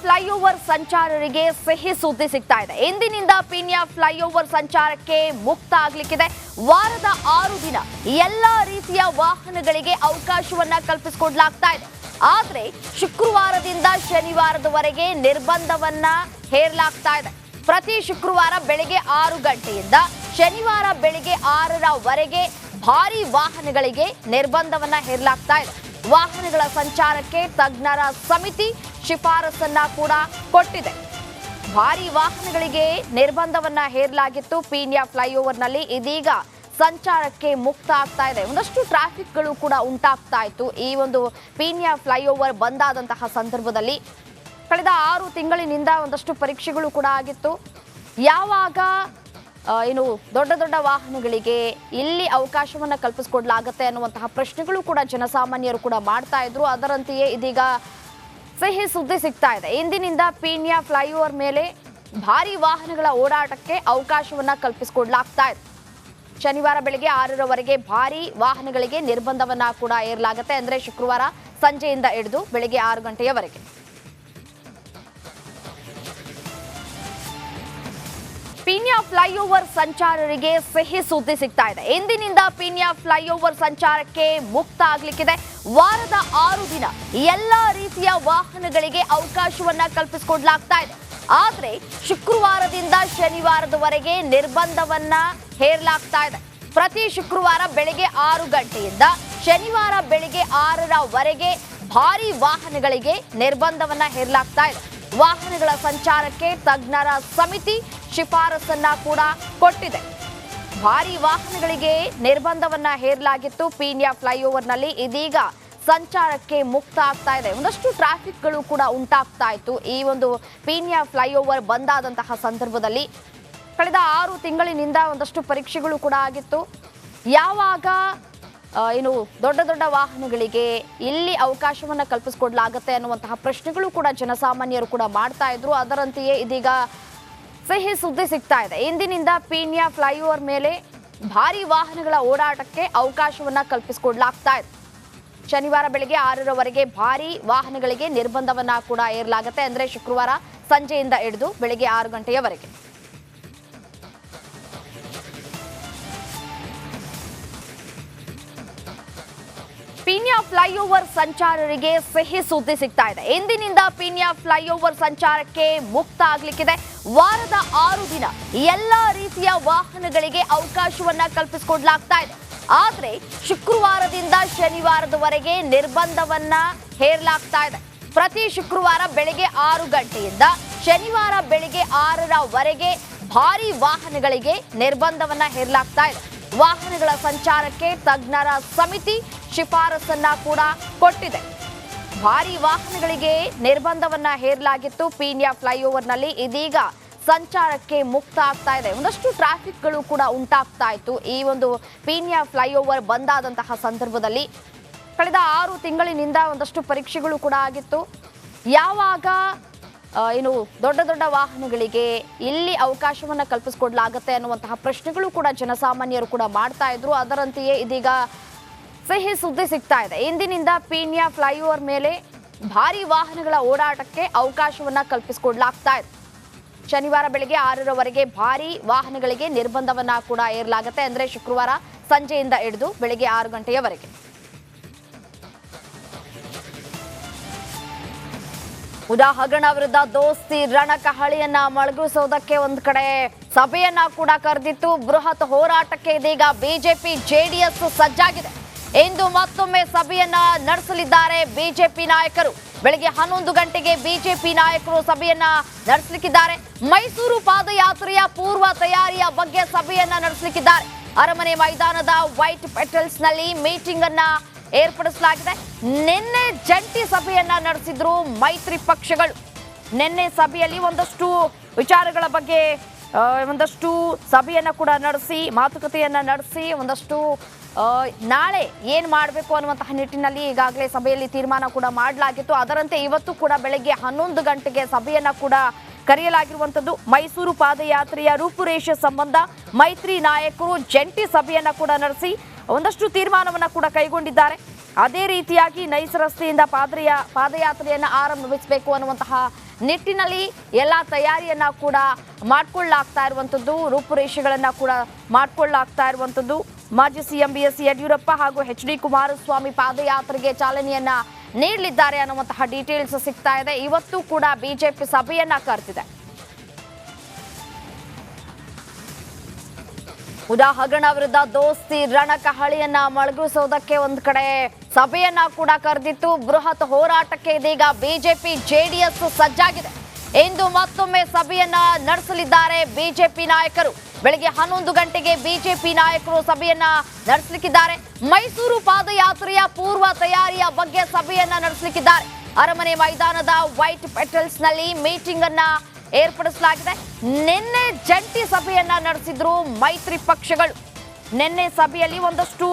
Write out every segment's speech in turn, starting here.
Flyover ಸಂಚಾರರಿಗೆ ಸಿಹಿ ಸುದ್ದಿ ಸಿಗ್ತಾ ಇದೆ. ಇಂದಿನಿಂದ ಪೀಣ್ಯ ಫ್ಲೈಓವರ್ ಸಂಚಾರಕ್ಕೆ ಮುಕ್ತ ಆಗಲಿಕ್ಕಿದೆ. ವಾರದ 6 ದಿನ ಎಲ್ಲಾ ರೀತಿಯ ವಾಹನಗಳಿಗೆ ಅವಕಾಶವನ್ನ ಕಲ್ಪಿಸಿಕೊಡಲಾಗ್ತಾ ಇದೆ. ಆದರೆ ಶುಕ್ರವಾರದಿಂದ ಶನಿವಾರದವರೆಗೆ ನಿರ್ಬಂಧವನ್ನ ಹೇರಲಾಗ್ತಾ ಇದೆ. ಪ್ರತಿ ಶುಕ್ರವಾರ ಬೆಳಗ್ಗೆ 6 ಗಂಟೆಯಿಂದ ಶನಿವಾರ ಬೆಳಗ್ಗೆ 6ರವರೆಗೆ ಭಾರಿ ವಾಹನಗಳಿಗೆ ನಿರ್ಬಂಧವನ್ನ ಹೇರಲಾಗ್ತಾ ಇದೆ. ವಾಹನಗಳ ಸಂಚಾರಕ್ಕೆ ತಜ್ಞರ ಸಮಿತಿ ಶಿಫಾರಸನ್ನ ಕೂಡ ಕೊಟ್ಟಿದೆ. ಭಾರಿ ವಾಹನಗಳಿಗೆ ನಿರ್ಬಂಧವನ್ನ ಹೇರಲಾಗಿತ್ತು. ಪೀಣ್ಯ ಫ್ಲೈಓವರ್ನಲ್ಲಿ ಇದೀಗ ಸಂಚಾರಕ್ಕೆ ಮುಕ್ತ ಆಗ್ತಾ ಇದೆ. ಒಂದಷ್ಟು ಟ್ರಾಫಿಕ್ಗಳು ಕೂಡ ಉಂಟಾಗ್ತಾ ಇತ್ತು. ಈ ಒಂದು ಪೀಣ್ಯ ಫ್ಲೈಓವರ್ ಬಂದಾದಂತಹ ಸಂದರ್ಭದಲ್ಲಿ ಕಳೆದ 6 ತಿಂಗಳಿನಿಂದ ಒಂದಷ್ಟು ಪರೀಕ್ಷೆಗಳು ಕೂಡ ಆಗಿತ್ತು. ಯಾವಾಗ ಏನು ದೊಡ್ಡ ದೊಡ್ಡ ವಾಹನಗಳಿಗೆ ಇಲ್ಲಿ ಅವಕಾಶವನ್ನ ಕಲ್ಪಿಸಿಕೊಡ್ಲಾಗತ್ತೆ ಅನ್ನುವಂತಹ ಪ್ರಶ್ನೆಗಳು ಕೂಡ ಜನಸಾಮಾನ್ಯರು ಕೂಡ ಮಾಡ್ತಾ ಇದ್ರು. ಅದರಂತೆಯೇ ಇದೀಗ ಸಿಹಿ ಸುದ್ದಿ ಸಿಗ್ತಾ ಇದೆ. ಇಂದಿನಿಂದ ಪೀಣ್ಯ ಫ್ಲೈಓವರ್ ಮೇಲೆ ಭಾರಿ ವಾಹನಗಳ ಓಡಾಟಕ್ಕೆ ಅವಕಾಶವನ್ನ ಕಲ್ಪಿಸಿಕೊಡ್ಲಾಗ್ತಾ ಇದೆ. ಶನಿವಾರ ಬೆಳಗ್ಗೆ 6ರವರೆಗೆ ಭಾರಿ ವಾಹನಗಳಿಗೆ ನಿರ್ಬಂಧವನ್ನ ಕೂಡ ಹೇರಲಾಗುತ್ತೆ. ಅಂದ್ರೆ ಶುಕ್ರವಾರ ಸಂಜೆಯಿಂದ ಹಿಡಿದು ಬೆಳಗ್ಗೆ 6 ಗಂಟೆಯವರೆಗೆ. ಪೀಣ್ಯ ಫ್ಲೈಓವರ್ ಸಂಚಾರರಿಗೆ ಸಿಹಿ ಸುದ್ದಿ ಸಿಗ್ತಾ ಇದೆ. ಇಂದಿನಿಂದ ಪೀಣ್ಯ ಫ್ಲೈಓವರ್ ಸಂಚಾರಕ್ಕೆ ಮುಕ್ತ ಆಗಲಿಕ್ಕಿದೆ. ವಾರದ 6 ದಿನ ಎಲ್ಲಾ ರೀತಿಯ ವಾಹನಗಳಿಗೆ ಅವಕಾಶವನ್ನ ಕಲ್ಪಿಸಿಕೊಡಲಾಗ್ತಾ ಇದೆ. ಆದರೆ ಶುಕ್ರವಾರದಿಂದ ಶನಿವಾರದವರೆಗೆ ನಿರ್ಬಂಧವನ್ನ ಹೇರಲಾಗ್ತಾ ಇದೆ. ಪ್ರತಿ ಶುಕ್ರವಾರ ಬೆಳಗ್ಗೆ 6 ಗಂಟೆಯಿಂದ ಶನಿವಾರ ಬೆಳಗ್ಗೆ 6ರವರೆಗೆ ಭಾರಿ ವಾಹನಗಳಿಗೆ ನಿರ್ಬಂಧವನ್ನ ಹೇರಲಾಗ್ತಾ ಇದೆ. ವಾಹನಗಳ ಸಂಚಾರಕ್ಕೆ ತಜ್ಞರ ಸಮಿತಿ ಶಿಫಾರಸನ್ನ ಕೂಡ ಕೊಟ್ಟಿದೆ. ಭಾರಿ ವಾಹನಗಳಿಗೆ ನಿರ್ಬಂಧವನ್ನ ಹೇರಲಾಗಿತ್ತು. ಪೀಣ್ಯ ಫ್ಲೈಓವರ್ನಲ್ಲಿ ಇದೀಗ ಸಂಚಾರಕ್ಕೆ ಮುಕ್ತ ಆಗ್ತಾ ಇದೆ. ಒಂದಷ್ಟು ಟ್ರಾಫಿಕ್ಗಳು ಕೂಡ ಉಂಟಾಗ್ತಾ ಇತ್ತು. ಈ ಒಂದು ಪೀಣ್ಯ ಫ್ಲೈಓವರ್ ಬಂದಾದಂತಹ ಸಂದರ್ಭದಲ್ಲಿ ಕಳೆದ 6 ತಿಂಗಳಿನಿಂದ ಒಂದಷ್ಟು ಪರೀಕ್ಷೆಗಳು ಕೂಡ ಆಗಿತ್ತು. ಯಾವಾಗ ಏನು ದೊಡ್ಡ ದೊಡ್ಡ ವಾಹನಗಳಿಗೆ ಇಲ್ಲಿ ಅವಕಾಶವನ್ನ ಕಲ್ಪಿಸಿಕೊಡ್ಲಾಗತ್ತೆ ಅನ್ನುವಂತಹ ಪ್ರಶ್ನೆಗಳು ಕೂಡ ಜನಸಾಮಾನ್ಯರು ಕೂಡ ಮಾಡ್ತಾ ಇದ್ರು. ಅದರಂತೆಯೇ ಇದೀಗ ಸಿಹಿ ಸುದ್ದಿ ಸಿಗ್ತಾ ಇದೆ. ಇಂದಿನಿಂದ ಪೀಣ್ಯ ಫ್ಲೈಓವರ್ ಮೇಲೆ ಭಾರಿ ವಾಹನಗಳ ಓಡಾಟಕ್ಕೆ ಅವಕಾಶವನ್ನ ಕಲ್ಪಿಸಿಕೊಡ್ಲಾಗ್ತಾ ಇದೆ. ಶನಿವಾರ ಬೆಳಗ್ಗೆ 6ರವರೆಗೆ ಭಾರಿ ವಾಹನಗಳಿಗೆ ನಿರ್ಬಂಧವನ್ನ ಕೂಡ ಹೇರಲಾಗುತ್ತೆ. ಅಂದ್ರೆ ಶುಕ್ರವಾರ ಸಂಜೆಯಿಂದ ಹಿಡಿದು ಬೆಳಗ್ಗೆ 6 ಗಂಟೆಯವರೆಗೆ. ಪೀಣ್ಯ ಫ್ಲೈಓವರ್ ಸಂಚಾರರಿಗೆ ಸಿಹಿ ಸುದ್ದಿ ಸಿಗ್ತಾ ಇದೆ. ಇಂದಿನಿಂದ ಪೀಣ್ಯ ಫ್ಲೈಓವರ್ ಸಂಚಾರಕ್ಕೆ ಮುಕ್ತ ಆಗಲಿಕ್ಕಿದೆ. ವಾರದ 6 ದಿನ ಎಲ್ಲಾ ರೀತಿಯ ವಾಹನಗಳಿಗೆ ಅವಕಾಶವನ್ನ ಕಲ್ಪಿಸಿಕೊಡ್ಲಾಗ್ತಾ ಇದೆ. ಆದರೆ ಶುಕ್ರವಾರದಿಂದ ಶನಿವಾರದವರೆಗೆ ನಿರ್ಬಂಧವನ್ನ ಹೇರಲಾಗ್ತಾ ಇದೆ. ಪ್ರತಿ ಶುಕ್ರವಾರ ಬೆಳಗ್ಗೆ 6 ಗಂಟೆಯಿಂದ ಶನಿವಾರ ಬೆಳಗ್ಗೆ 6ರವರೆಗೆ ಭಾರಿ ವಾಹನಗಳಿಗೆ ನಿರ್ಬಂಧವನ್ನ ಹೇರಲಾಗ್ತಾ ಇದೆ. ವಾಹನಗಳ ಸಂಚಾರಕ್ಕೆ ತಜ್ಞರ ಸಮಿತಿ ಶಿಫಾರಸನ್ನ ಕೂಡ ಕೊಟ್ಟಿದೆ. ಭಾರಿ ವಾಹನಗಳಿಗೆ ನಿರ್ಬಂಧವನ್ನ ಹೇರಲಾಗಿತ್ತು. ಪೀಣ್ಯ ಫ್ಲೈಓವರ್ನಲ್ಲಿ ಇದೀಗ ಸಂಚಾರಕ್ಕೆ ಮುಕ್ತ ಆಗ್ತಾ ಇದೆ. ಒಂದಷ್ಟು ಟ್ರಾಫಿಕ್ಗಳು ಕೂಡ ಉಂಟಾಗ್ತಾ ಇತ್ತು. ಈ ಒಂದು ಪೀಣ್ಯ ಫ್ಲೈಓವರ್ ಬಂದಾದಂತಹ ಸಂದರ್ಭದಲ್ಲಿ ಕಳೆದ 6 ತಿಂಗಳಿನಿಂದ ಒಂದಷ್ಟು ಪರೀಕ್ಷೆಗಳು ಕೂಡ ಆಗಿತ್ತು. ಯಾವಾಗ ಏನು ದೊಡ್ಡ ದೊಡ್ಡ ವಾಹನಗಳಿಗೆ ಇಲ್ಲಿ ಅವಕಾಶವನ್ನ ಕಲ್ಪಿಸಿಕೊಡ್ಲಾಗತ್ತೆ ಅನ್ನುವಂತಹ ಪ್ರಶ್ನೆಗಳು ಕೂಡ ಜನಸಾಮಾನ್ಯರು ಕೂಡ ಮಾಡ್ತಾ ಇದ್ರು. ಅದರಂತೆಯೇ ಇದೀಗ ಸಿಹಿ ಸುದ್ದಿ ಸಿಗ್ತಾ ಇದೆ. ಇಂದಿನಿಂದ ಪೀಣ್ಯ ಫ್ಲೈಓವರ್ ಮೇಲೆ ಭಾರಿ ವಾಹನಗಳ ಓಡಾಟಕ್ಕೆ ಅವಕಾಶವನ್ನ ಕಲ್ಪಿಸಿಕೊಡ್ಲಾಗ್ತಾ ಇದೆ. ಶನಿವಾರ ಬೆಳಗ್ಗೆ 6ರವರೆಗೆ ಭಾರಿ ವಾಹನಗಳಿಗೆ ನಿರ್ಬಂಧವನ್ನ ಕೂಡ ಹೇರಲಾಗುತ್ತೆ. ಅಂದ್ರೆ ಶುಕ್ರವಾರ ಸಂಜೆಯಿಂದ ಹಿಡಿದು ಬೆಳಗ್ಗೆ 6 ಗಂಟೆಯವರೆಗೆ. ಉದಾ ಹಗರಣ ವಿರುದ್ಧ ದೋಸ್ತಿ ರಣಕಹಳಿಯನ್ನ ಮೊಳಗಿಸೋದಕ್ಕೆ ಒಂದ್ ಕಡೆ ಸಭೆಯನ್ನ ಕೂಡ ಕರೆದಿತ್ತು. ಬೃಹತ್ ಹೋರಾಟಕ್ಕೆ ಇದೀಗ ಬಿಜೆಪಿ ಜೆಡಿಎಸ್ ಸಜ್ಜಾಗಿದೆ. ಇಂದು ಮತ್ತೊಮ್ಮೆ ಸಭೆಯನ್ನ ನಡೆಸಲಿದ್ದಾರೆ ಬಿಜೆಪಿ ನಾಯಕರು. ಬೆಳಗ್ಗೆ 11 ಗಂಟೆಗೆ ಬಿಜೆಪಿ ನಾಯಕರು ಸಭೆಯನ್ನ ನಡೆಸಲಿಕ್ಕಿದ್ದಾರೆ. ಮೈಸೂರು ಪಾದಯಾತ್ರೆಯ ಪೂರ್ವ ತಯಾರಿಯ ಬಗ್ಗೆ ಸಭೆಯನ್ನ ನಡೆಸಲಿಕ್ಕಿದ್ದಾರೆ. ಅರಮನೆ ಮೈದಾನದ ವೈಟ್ ಪೆಟಲ್ಸ್ ನಲ್ಲಿ ಮೀಟಿಂಗ್ ಅನ್ನ ಏರ್ಪಡಿಸಲಾಗಿದೆ. ನಿನ್ನೆ ಜಂಟಿ ಸಭೆಯನ್ನ ನಡೆಸಿದ್ರು ಮೈತ್ರಿ ಪಕ್ಷಗಳು. ನಿನ್ನೆ ಸಭೆಯಲ್ಲಿ ಒಂದಷ್ಟು ವಿಚಾರಗಳ ಬಗ್ಗೆ ಒಂದಷ್ಟು ಸಭೆಯನ್ನ ಕೂಡ ನಡೆಸಿ ಮಾತುಕತೆಯನ್ನ ನಡೆಸಿ ಒಂದಷ್ಟು ನಾಳೆ ಏನ್ ಮಾಡಬೇಕು ಅನ್ನುವಂತಹ ನಿಟ್ಟಿನಲ್ಲಿ ಈಗಾಗಲೇ ಸಭೆಯಲ್ಲಿ ತೀರ್ಮಾನ ಕೂಡ ಮಾಡಲಾಗಿತ್ತು. ಅದರಂತೆ ಇವತ್ತು ಕೂಡ ಬೆಳಗ್ಗೆ 11 ಗಂಟೆಗೆ ಸಭೆಯನ್ನ ಕೂಡ ಕರೆಯಲಾಗಿರುವಂತದ್ದು. ಮೈಸೂರು ಪಾದಯಾತ್ರೆಯ ರೂಪುರೇಷೆ ಸಂಬಂಧ ಮೈತ್ರಿ ನಾಯಕರು ಜಂಟಿ ಸಭೆಯನ್ನ ಕೂಡ ನಡೆಸಿ ಒಂದಷ್ಟು ತೀರ್ಮಾನವನ್ನ ಕೂಡ ಕೈಗೊಂಡಿದ್ದಾರೆ. ಅದೇ ರೀತಿಯಾಗಿ ನೈಸ್ ರಸ್ತೆಯಿಂದ ಪಾದಯಾತ್ರೆಯನ್ನು ಆರಂಭಿಸಬೇಕು ಅನ್ನುವಂತಹ ನಿಟ್ಟಿನಲ್ಲಿ ಎಲ್ಲ ತಯಾರಿಯನ್ನ ಕೂಡ ಮಾಡಿಕೊಳ್ಳಲಾಗ್ತಾ ಇರುವಂಥದ್ದು, ರೂಪುರೇಷೆಗಳನ್ನ ಕೂಡ ಮಾಡಿಕೊಳ್ಳಲಾಗ್ತಾ ಇರುವಂಥದ್ದು. ಮಾಜಿ ಸಿಎಂ BS ಯಡಿಯೂರಪ್ಪ ಹಾಗೂ HD ಕುಮಾರಸ್ವಾಮಿ ಪಾದಯಾತ್ರೆಗೆ ಚಾಲನೆಯನ್ನ ನೀಡಲಿದ್ದಾರೆ ಅನ್ನುವಂತಹ ಡೀಟೇಲ್ಸ್ ಸಿಗ್ತಾ ಇದೆ. ಇವತ್ತು ಕೂಡ ಬಿಜೆಪಿ ಸಭೆಯನ್ನ ಕರೆದಿದೆ. ಹಗರಣ ವಿರುದ್ಧ ದೋಸ್ತಿ ರಣಕಹಳಿಯನ್ನ ಮೊಳಗಿಸೋದಕ್ಕೆ ಒಂದ್ ಕಡೆ ಸಭೆಯನ್ನ ಕೂಡ ಕರೆದಿತ್ತು. ಬೃಹತ್ ಹೋರಾಟಕ್ಕೆ ಇದೀಗ ಬಿಜೆಪಿ JDS ಸಜ್ಜಾಗಿದೆ. ಇಂದು ಮತ್ತೊಮ್ಮೆ ಸಭೆಯನ್ನ ನಡೆಸಲಿದ್ದಾರೆ ಬಿಜೆಪಿ ನಾಯಕರು. ಬೆಳಗ್ಗೆ 11 ಗಂಟೆಗೆ ಬಿಜೆಪಿ ನಾಯಕರು ಸಭೆಯನ್ನ ನಡೆಸಲಿಕ್ಕಿದ್ದಾರೆ. ಮೈಸೂರು ಪಾದಯಾತ್ರೆಯ ಪೂರ್ವ ತಯಾರಿಯ ಬಗ್ಗೆ ಸಭೆಯನ್ನ ನಡೆಸಲಿಕ್ಕಿದ್ದಾರೆ. ಅರಮನೆ ಮೈದಾನದ ವೈಟ್ ಪೆಟಲ್ಸ್ ನಲ್ಲಿ ಮೀಟಿಂಗ್ ಅನ್ನ ಏರ್ಪಡಿಸಲಾಗಿದೆ. ನಿನ್ನೆ ಜಂಟಿ ಸಭೆಯನ್ನ ನಡೆಸಿದ್ರು ಮೈತ್ರಿ ಪಕ್ಷಗಳು. ನಿನ್ನೆ ಸಭೆಯಲ್ಲಿ ಒಂದಷ್ಟು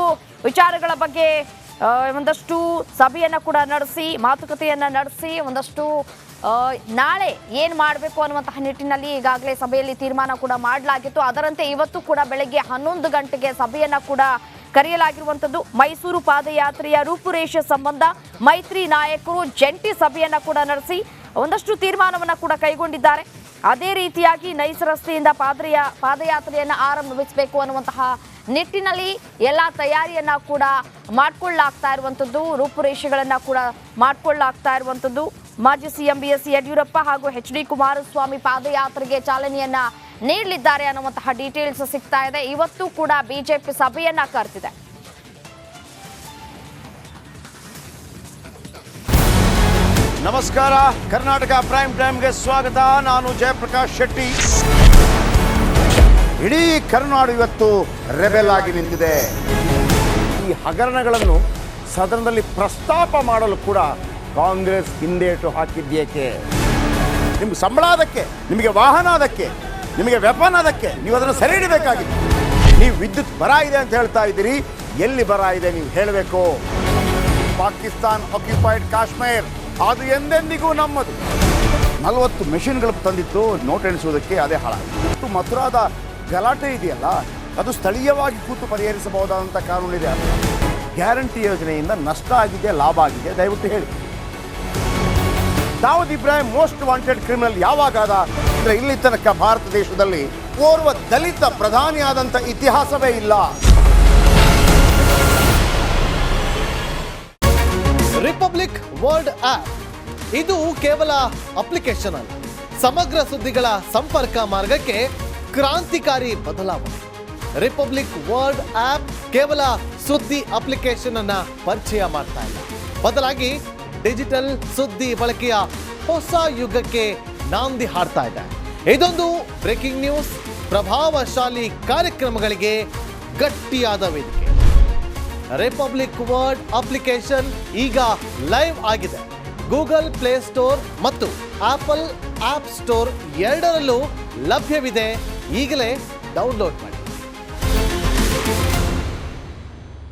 ವಿಚಾರಗಳ ಬಗ್ಗೆ ಒಂದಷ್ಟು ಸಭೆಯನ್ನ ಕೂಡ ನಡೆಸಿ ಮಾತುಕತೆಯನ್ನ ನಡೆಸಿ ಒಂದಷ್ಟು ನಾಳೆ ಏನ್ ಮಾಡಬೇಕು ಅನ್ನುವಂತಹ ನಿಟ್ಟಿನಲ್ಲಿ ಈಗಾಗಲೇ ಸಭೆಯಲ್ಲಿ ತೀರ್ಮಾನ ಕೂಡ ಮಾಡಲಾಗಿತ್ತು. ಅದರಂತೆ ಇವತ್ತು ಕೂಡ ಬೆಳಗ್ಗೆ 11 ಗಂಟೆಗೆ ಸಭೆಯನ್ನ ಕೂಡ ಕರೆಯಲಾಗಿರುವಂಥದ್ದು. ಮೈಸೂರು ಪಾದಯಾತ್ರೆಯ ರೂಪುರೇಷೆ ಸಂಬಂಧ ಮೈತ್ರಿ ನಾಯಕರು ಜಂಟಿ ಸಭೆಯನ್ನ ಕೂಡ ನಡೆಸಿ ಒಂದಷ್ಟು ತೀರ್ಮಾನವನ್ನ ಕೂಡ ಕೈಗೊಂಡಿದ್ದಾರೆ. ಅದೇ ರೀತಿಯಾಗಿ ನೈಸ್ ರಸ್ತೆಯಿಂದ ಪಾದಯಾತ್ರೆಯನ್ನು ಆರಂಭಿಸಬೇಕು ಅನ್ನುವಂತಹ ನಿಟ್ಟಿನಲ್ಲಿ ಎಲ್ಲ ತಯಾರಿಯನ್ನ ಕೂಡ ಮಾಡಿಕೊಳ್ಳಲಾಗ್ತಾ ಇರುವಂಥದ್ದು, ರೂಪುರೇಷೆಗಳನ್ನ ಕೂಡ ಮಾಡಿಕೊಳ್ಳಲಾಗ್ತಾ ಇರುವಂಥದ್ದು. ಮಾಜಿ ಸಿಎಂ BS ಯಡಿಯೂರಪ್ಪ ಹಾಗೂ HD ಕುಮಾರಸ್ವಾಮಿ ಪಾದಯಾತ್ರೆಗೆ ಚಾಲನೆಯನ್ನ ನೀಡಲಿದ್ದಾರೆ ಅನ್ನುವಂತಹ ಡೀಟೇಲ್ಸ್ ಸಿಗ್ತಾ ಇದೆ. ಇವತ್ತು ಕೂಡ ಬಿಜೆಪಿ ಸಭೆಯನ್ನ ಕರೆದಿದೆ. ನಮಸ್ಕಾರ, ಕರ್ನಾಟಕ ಪ್ರೈಮ್ ಟೈಮ್ಗೆ ಸ್ವಾಗತ. ನಾನು ಜಯಪ್ರಕಾಶ್ ಶೆಟ್ಟಿ. ಇಡೀ ಕರ್ನಾಡು ಇವತ್ತು ರೆಬೆಲ್ ಆಗಿ ನಿಂತಿದೆ. ಈ ಹಗರಣಗಳನ್ನು ಸದನದಲ್ಲಿ ಪ್ರಸ್ತಾಪ ಮಾಡಲು ಕೂಡ ಕಾಂಗ್ರೆಸ್ ಹಿಂದೇಟು ಹಾಕಿದ್ದೇಕೆ? ನಿಮ್ಗೆ ಸಂಬಳ ಅದಕ್ಕೆ, ನಿಮಗೆ ವಾಹನ ಅದಕ್ಕೆ, ನಿಮಗೆ ವೆಪನ್ ಅದಕ್ಕೆ, ನೀವು ಅದನ್ನು ಸೆರೆ ಹಿಡಬೇಕಾಗಿತ್ತು. ನೀವು ವಿದ್ಯುತ್ ಬರ ಇದೆ ಅಂತ ಹೇಳ್ತಾ ಇದ್ದೀರಿ, ಎಲ್ಲಿ ಬರ ಇದೆ ನೀವು ಹೇಳಬೇಕು. ಪಾಕಿಸ್ತಾನ್ ಆಕ್ಯುಪೈಡ್ ಕಾಶ್ಮೀರ್ ಅದು ಎಂದೆಂದಿಗೂ ನಮ್ಮದು. 40 ಮೆಷಿನ್ಗಳು ತಂದಿತ್ತು ನೋಟ್ ಎಣಿಸುವುದಕ್ಕೆ, ಅದೇ ಹಾಳಾಗಿತ್ತು. ಮಥುರಾದ ಗಲಾಟೆ ಇದೆಯಲ್ಲ, ಅದು ಸ್ಥಳೀಯವಾಗಿ ಕೂತು ಪರಿಹರಿಸಬಹುದಾದಂಥ ಕಾನೂನಿದೆ. ಗ್ಯಾರಂಟಿ ಯೋಜನೆಯಿಂದ ನಷ್ಟ ಆಗಿದೆ, ಲಾಭ ಆಗಿದೆ, ದಯವಿಟ್ಟು ಹೇಳಿ. Dawood Ibrahim most wanted criminal ಯಾವಾಗಾದ ಅಂದರೆ ಇಲ್ಲಿ ತನಕ ಭಾರತ ದೇಶದಲ್ಲಿ ಓರ್ವ ದಲಿತ ಪ್ರಧಾನಿಯಾದಂಥ ಇತಿಹಾಸವೇ ಇಲ್ಲ. ರಿಪಬ್ಲಿಕ್ ವರ್ಲ್ಡ್ ಆಪ್ ಇದು ಕೇವಲ ಅಪ್ಲಿಕೇಶನ್ ಅಲ್ಲ, ಸಮಗ್ರ ಸುದ್ದಿಗಳ ಸಂಪರ್ಕ ಮಾರ್ಗಕ್ಕೆ ಕ್ರಾಂತಿಕಾರಿ ಬದಲಾವಣೆ. ರಿಪಬ್ಲಿಕ್ ವರ್ಲ್ಡ್ ಆಪ್ ಕೇವಲ ಸುದ್ದಿ ಅಪ್ಲಿಕೇಶನ್ ಅನ್ನ ಪರಿಚಯ ಮಾಡ್ತಾ ಇಲ್ಲ, ಬದಲಾಗಿ ಡಿಜಿಟಲ್ ಸುದ್ದಿ ಬಳಕೆಯ ಹೊಸ ಯುಗಕ್ಕೆ ನಾಂದಿ ಹಾಡ್ತಾ ಇದೆ. ಇದೊಂದು ಬ್ರೇಕಿಂಗ್ ನ್ಯೂಸ್, ಪ್ರಭಾವಶಾಲಿ ಕಾರ್ಯಕ್ರಮಗಳಿಗೆ ಗಟ್ಟಿಯಾದ ವೇದಿಕೆ. ರಿಪಬ್ಲಿಕ್ ವರ್ಲ್ಡ್ ಅಪ್ಲಿಕೇಶನ್ ಈಗ ಲೈವ್ ಆಗಿದೆ. ಗೂಗಲ್ ಪ್ಲೇ ಸ್ಟೋರ್ ಮತ್ತು ಆಪಲ್ ಆಪ್ ಸ್ಟೋರ್ ಎರಡರಲ್ಲೂ ಲಭ್ಯವಿದೆ. ಈಗಲೇ ಡೌನ್ಲೋಡ್ ಮಾಡಿ.